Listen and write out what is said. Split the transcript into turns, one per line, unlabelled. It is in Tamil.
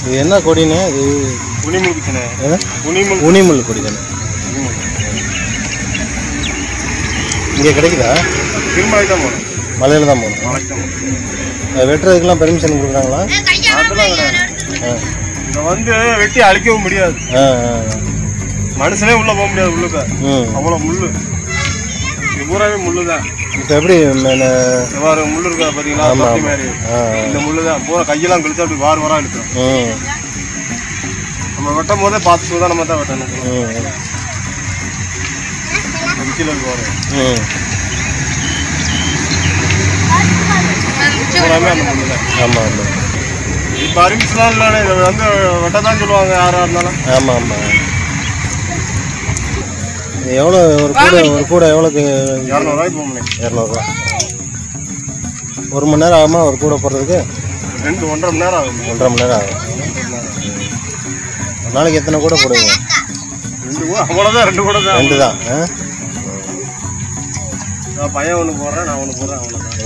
இது என்ன கொடினே? இது
உனிமுள் தானே.
உனிமுள் கொடி தானே. இங்கே கிடைக்குதா?
திருமலை தான் போகணும்.
மலையில் தான் போகணும்.
மலைக்கு தான் போகணும்.
வெட்டுறதுக்கெல்லாம் பெர்மிஷன் கொடுக்குறாங்களா?
அதெல்லாம் கிடையாது. இதை வந்து வெட்டி அழிக்கவும் முடியாது. மனுஷனே உள்ள போக முடியாது. உள்ளுக்க அவ்வளோ முள்ளு. இது பூராவே முள்ளு தான்.
இப்போ எப்படி
எவ்வாறு முள்ளு இருக்கா பார்த்தீங்களா? மாதிரி இந்த முள்ளு தான் பூரா கையெல்லாம் கழிச்சு அப்படி வாரம் இழுக்கிறோம். நம்ம வெட்டும் போதே பார்த்து சூதான் நம்ம தான் வெட்டணும். கீழே போகிறோம் பூராமே அந்த முள்ளு தான்.
ஆமாம் ஆமாம்.
இப்போ அறிவிச்சுலாம் இல்லை, இதை வந்து வெட்ட தான் சொல்லுவாங்க யாராக இருந்தாலும்.
ஆமாம் ஆமாம். எவ்வளோ ஒரு கூடை எவ்வளோக்கு?
200 போகணும்.
200 1 மணி நேரம் ஆகுமா ஒரு கூடை போடுறதுக்கு?
1.5 மணி நேரம் ஆகும்.
1.5 மணி நேரம் ஆகும். ஒரு நாளைக்கு எத்தனை கூடை போடுவீங்க?
2 கூட. அவ்வளோதான். 2 கூட தான்.
2 தான்.
நான் பையன் ஒன்று போடுறேன், நான் ஒன்று போடுறேன், அவ்வளோதான்.